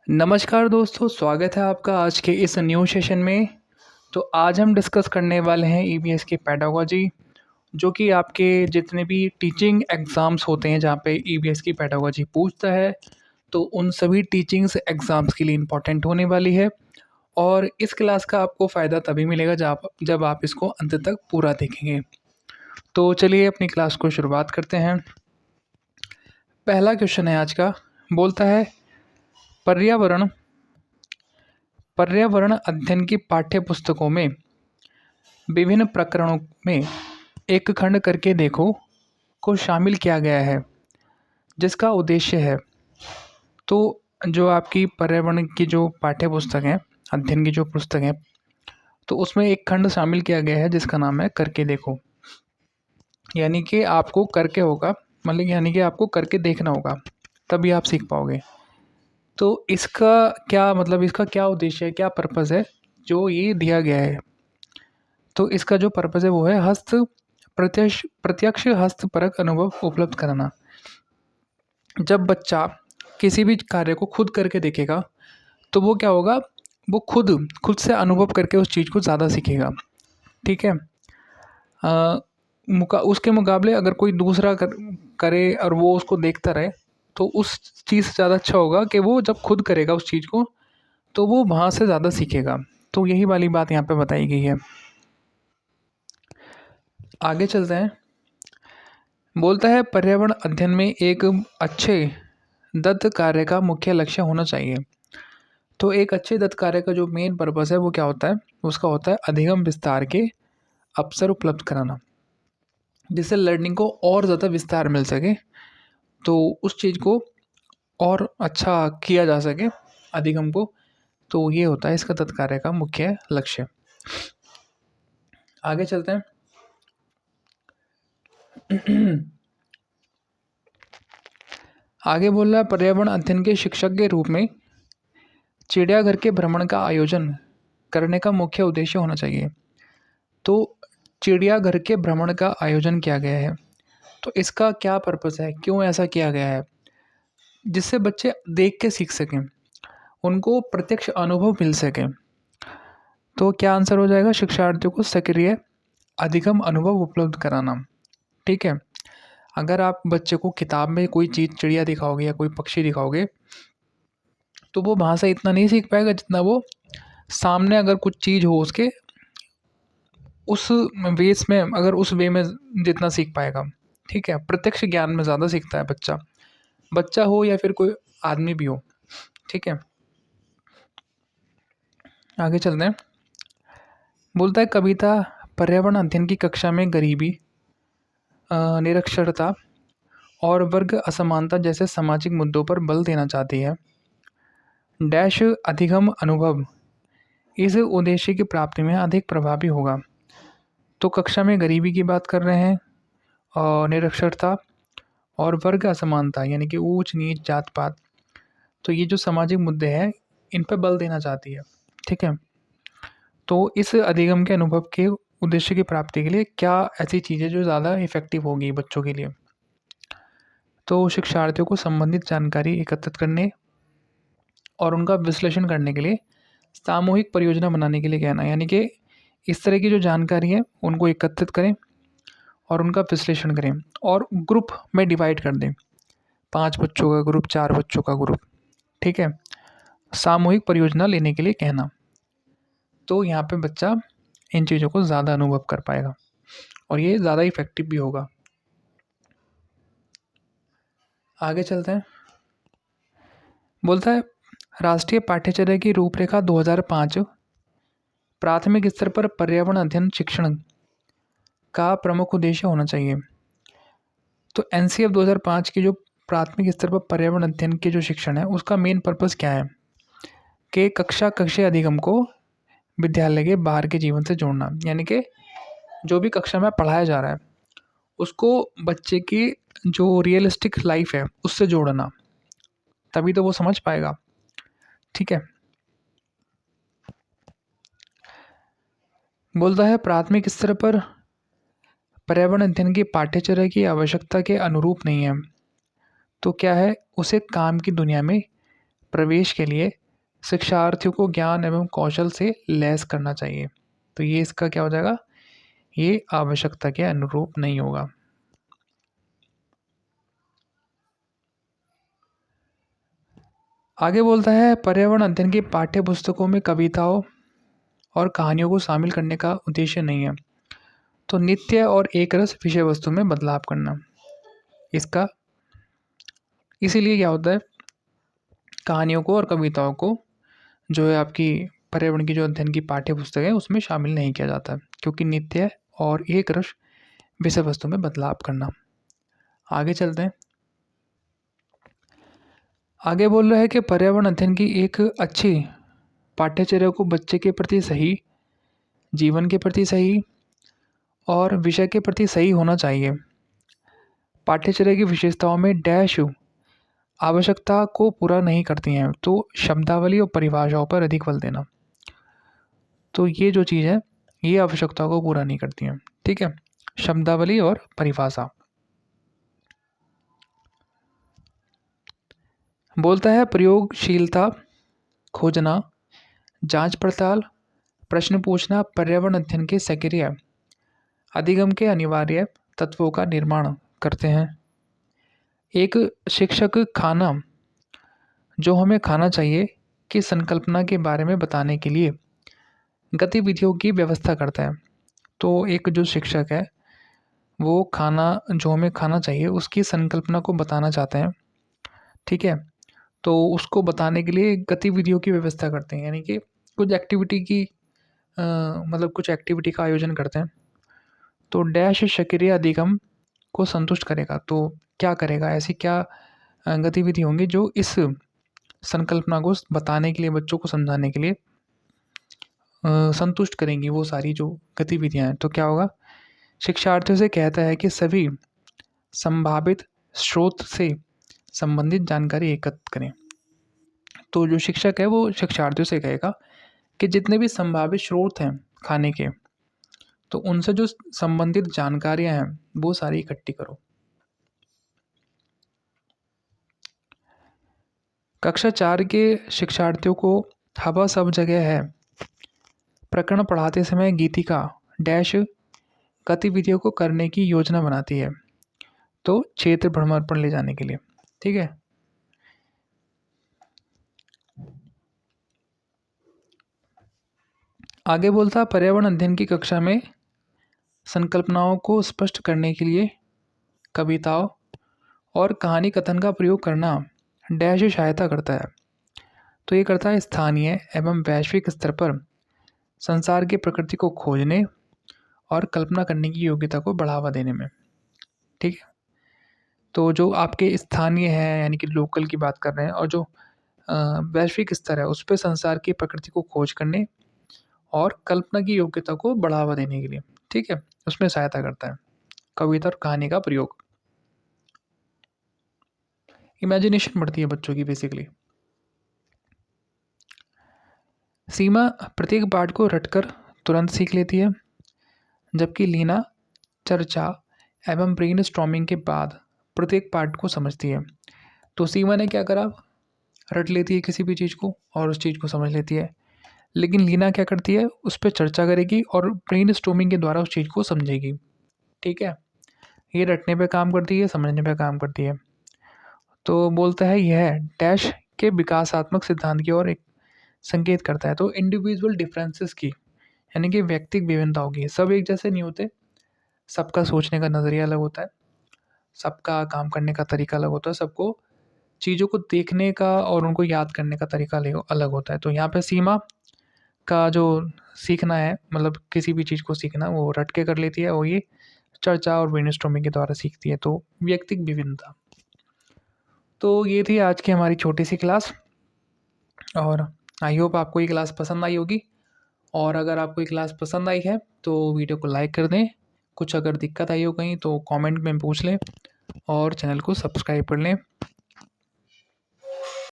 नमस्कार दोस्तों, स्वागत है आपका आज के इस न्यू सेशन में। तो आज हम डिस्कस करने वाले हैं ईवीएस की पेडागोजी, जो कि आपके जितने भी टीचिंग एग्ज़ाम्स होते हैं जहाँ पे ईवीएस की पेडागोजी पूछता है, तो उन सभी टीचिंग्स एग्ज़ाम्स के लिए इम्पोर्टेंट होने वाली है। और इस क्लास का आपको फ़ायदा तभी मिलेगा जब आप इसको अंत तक पूरा देखेंगे। तो चलिए अपनी क्लास को शुरुआत करते हैं। पहला क्वेश्चन है आज का, बोलता है पर्यावरण पर्यावरण अध्ययन की पाठ्य पुस्तकों में विभिन्न प्रकरणों में एक खंड करके देखो को शामिल किया गया है, जिसका उद्देश्य है। तो जो आपकी पर्यावरण की जो पाठ्य पुस्तक है, अध्ययन की जो पुस्तक है, तो उसमें एक खंड शामिल किया गया है जिसका नाम है करके देखो। यानी कि आपको करके होगा, मतलब यानी कि आपको करके देखना होगा, तभी आप सीख पाओगे। तो इसका क्या मतलब, इसका क्या उद्देश्य है, क्या पर्पज़ है जो ये दिया गया है। तो इसका जो पर्पज़ है वो है प्रत्यक्ष हस्तपरक अनुभव उपलब्ध कराना। जब बच्चा किसी भी कार्य को खुद करके देखेगा, तो वो क्या होगा, वो खुद खुद से अनुभव करके उस चीज़ को ज़्यादा सीखेगा। ठीक है। उसके मुकाबले अगर कोई दूसरा करे और वो उसको देखता रहे, तो उस चीज़ से ज़्यादा अच्छा होगा कि वो जब खुद करेगा उस चीज़ को, तो वो वहाँ से ज़्यादा सीखेगा। तो यही वाली बात यहाँ पे बताई गई है। आगे चलते हैं। बोलता है पर्यावरण अध्ययन में एक अच्छे दत्त कार्य का मुख्य लक्ष्य होना चाहिए। तो एक अच्छे दत्त कार्य का जो मेन पर्पस है वो क्या होता है, उसका होता है अधिगम विस्तार के अवसर उपलब्ध कराना, जिससे लर्निंग को और ज़्यादा विस्तार मिल सके, तो उस चीज़ को और अच्छा किया जा सके अधिगम को। तो ये होता है इसका दत्त कार्य का मुख्य लक्ष्य। आगे चलते हैं। आगे बोल रहा है पर्यावरण अध्ययन के शिक्षक के रूप में चिड़ियाघर के भ्रमण का आयोजन करने का मुख्य उद्देश्य होना चाहिए। तो चिड़ियाघर के भ्रमण का आयोजन किया गया है, तो इसका क्या पर्पस है, क्यों ऐसा किया गया है, जिससे बच्चे देख के सीख सकें, उनको प्रत्यक्ष अनुभव मिल सके। तो क्या आंसर हो जाएगा, शिक्षार्थियों को सक्रिय अधिगम अनुभव उपलब्ध कराना। ठीक है। अगर आप बच्चे को किताब में कोई चीज़ चिड़िया दिखाओगे या कोई पक्षी दिखाओगे, तो वो वहाँ से इतना नहीं सीख पाएगा जितना वो सामने अगर कुछ चीज़ हो उसके उस वेस में, अगर उस वे में जितना सीख पाएगा। ठीक है। प्रत्यक्ष ज्ञान में ज़्यादा सीखता है बच्चा, बच्चा हो या फिर कोई आदमी भी हो। ठीक है। आगे चलते हैं। बोलता है कविता पर्यावरण अध्ययन की कक्षा में गरीबी, निरक्षरता और वर्ग असमानता जैसे सामाजिक मुद्दों पर बल देना चाहती है। डैश अधिगम अनुभव इस उद्देश्य की प्राप्ति में अधिक प्रभावी होगा। तो कक्षा में गरीबी की बात कर रहे हैं, और निरक्षरता और वर्ग असमानता यानी कि ऊंच नीच जात पात, तो ये जो सामाजिक मुद्दे हैं इन पर बल देना चाहती है। ठीक है। तो इस अधिगम के अनुभव के उद्देश्य की प्राप्ति के लिए क्या ऐसी चीज़ें जो ज़्यादा इफ़ेक्टिव होगी बच्चों के लिए। तो शिक्षार्थियों को संबंधित जानकारी एकत्रित करने और उनका विश्लेषण करने के लिए सामूहिक परियोजना बनाने के लिए कहना, यानी कि इस तरह की जो जानकारी है उनको एकत्रित करें और उनका विश्लेषण करें और ग्रुप में डिवाइड कर दें, 5 बच्चों का ग्रुप, 4 बच्चों का ग्रुप। ठीक है। सामूहिक परियोजना लेने के लिए कहना, तो यहाँ पे बच्चा इन चीज़ों को ज़्यादा अनुभव कर पाएगा और ये ज़्यादा इफ़ेक्टिव भी होगा। आगे चलते हैं। बोलता है राष्ट्रीय पाठ्यचर्या की रूपरेखा 2005 प्राथमिक स्तर पर पर्यावरण अध्ययन शिक्षण का प्रमुख उद्देश्य होना चाहिए। तो एनसीएफ 2005 की जो प्राथमिक स्तर पर पर्यावरण अध्ययन के जो शिक्षण है उसका मेन पर्पस क्या है कि कक्षीय अधिगम को विद्यालय के बाहर के जीवन से जोड़ना, यानी कि जो भी कक्षा में पढ़ाया जा रहा है उसको बच्चे की जो रियलिस्टिक लाइफ है उससे जोड़ना, तभी तो वो समझ पाएगा। ठीक है। बोलता है प्राथमिक स्तर पर पर्यावरण अध्ययन की पाठ्यचर्या की आवश्यकता के अनुरूप नहीं है, तो क्या है, उसे काम की दुनिया में प्रवेश के लिए शिक्षार्थियों को ज्ञान एवं कौशल से लैस करना चाहिए। तो ये इसका क्या हो जाएगा, ये आवश्यकता के अनुरूप नहीं होगा। आगे बोलता है पर्यावरण अध्ययन की पाठ्य पुस्तकों में कविताओं और कहानियों को शामिल करने का उद्देश्य नहीं है। तो नित्य और एक रस विषय वस्तु में बदलाव करना, इसका इसीलिए क्या होता है, कहानियों को और कविताओं को जो है आपकी पर्यावरण की जो अध्ययन की पाठ्य पुस्तक है उसमें शामिल नहीं किया जाता, क्योंकि नित्य और एक रस विषय वस्तु में बदलाव करना। आगे चलते हैं। आगे बोल रहा है कि पर्यावरण अध्ययन की एक अच्छी पाठ्यचर्या को बच्चे के प्रति सही, जीवन के प्रति सही और विषय के प्रति सही होना चाहिए। पाठ्यचर्या की विशेषताओं में डैश आवश्यकता को पूरा नहीं करती हैं, तो शब्दावली और परिभाषाओं पर अधिक बल देना। तो ये जो चीज़ है ये आवश्यकता को पूरा नहीं करती हैं, ठीक है, शब्दावली और परिभाषा। बोलता है प्रयोगशीलता, खोजना, जांच पड़ताल, प्रश्न पूछना पर्यावरण अध्ययन के सक्रिय अधिगम के अनिवार्य तत्वों का निर्माण करते हैं। एक शिक्षक खाना जो हमें खाना चाहिए की संकल्पना के बारे में बताने के लिए गतिविधियों की व्यवस्था करता है। तो एक जो शिक्षक है वो खाना जो हमें खाना चाहिए उसकी संकल्पना को बताना चाहते हैं, ठीक है, तो उसको बताने के लिए गतिविधियों की व्यवस्था करते हैं, यानी कि कुछ एक्टिविटी की मतलब कुछ एक्टिविटी का आयोजन करते हैं। तो डैश सक्रिय अधिगम को संतुष्ट करेगा, तो क्या करेगा, ऐसी क्या गतिविधि होंगी जो इस संकल्पना को बताने के लिए, बच्चों को समझाने के लिए संतुष्ट करेंगी वो सारी जो गतिविधियाँ हैं। तो क्या होगा, शिक्षार्थियों से कहता है कि सभी संभावित स्रोत से संबंधित जानकारी एकत्र करें। तो जो शिक्षक है वो शिक्षार्थियों से कहेगा कि जितने भी संभावित स्रोत हैं खाने के, तो उनसे जो संबंधित जानकारियां हैं वो सारी इकट्ठी करो। कक्षा 4 के शिक्षार्थियों को हवा सब जगह है प्रकरण पढ़ाते समय गीतिका डैश गतिविधियों को करने की योजना बनाती है, तो क्षेत्र भ्रमण पर ले जाने के लिए, ठीक है। आगे बोलता पर्यावरण अध्ययन की कक्षा में संकल्पनाओं को स्पष्ट करने के लिए कविताओं और कहानी कथन का प्रयोग करना डैश सहायता करता है। तो ये करता है स्थानीय एवं वैश्विक स्तर पर संसार की प्रकृति को खोजने और कल्पना करने की योग्यता को बढ़ावा देने में, ठीक है। तो जो आपके स्थानीय है यानी कि लोकल की बात कर रहे हैं, और जो वैश्विक स्तर है उस पर संसार की प्रकृति को खोज करने और कल्पना की योग्यता को बढ़ावा देने के लिए, ठीक है, उसमें सहायता करता है कविता और कहानी का प्रयोग। इमेजिनेशन बढ़ती है बच्चों की बेसिकली। सीमा प्रत्येक पाठ को रटकर तुरंत सीख लेती है, जबकि लीना चर्चा एवं ब्रेनस्टॉर्मिंग के बाद प्रत्येक पाठ को समझती है। तो सीमा ने क्या करा, रट लेती है किसी भी चीज़ को और उस चीज़ को समझ लेती है, लेकिन लीना क्या करती है, उस पर चर्चा करेगी और ब्रेनस्टॉर्मिंग के द्वारा उस चीज़ को समझेगी, ठीक है। ये रटने पे काम करती है, समझने पे काम करती है। तो बोलता है यह डैश के विकासात्मक सिद्धांत की ओर एक संकेत करता है। तो इंडिविजुअल डिफरेंसेस की, यानी कि व्यक्तिगत विभिन्नताओं की, सब एक जैसे नहीं होते, सबका सोचने का नज़रिया अलग होता है, सबका काम करने का तरीका अलग होता है, सबको चीज़ों को देखने का और उनको याद करने का तरीका अलग होता है। तो यहाँ पे सीमा का जो सीखना है, मतलब किसी भी चीज़ को सीखना, वो रट के कर लेती है और ये चर्चा और ब्रेनस्टॉर्मिंग के द्वारा सीखती है। तो व्यक्तिगत विभिन्नता। तो ये थी आज की हमारी छोटी सी क्लास, और आई होप आपको ये क्लास पसंद आई होगी। और अगर आपको ये क्लास पसंद आई है तो वीडियो को लाइक कर दें, कुछ अगर दिक्कत आई हो कहीं तो कमेंट में पूछ लें और चैनल को सब्सक्राइब कर लें।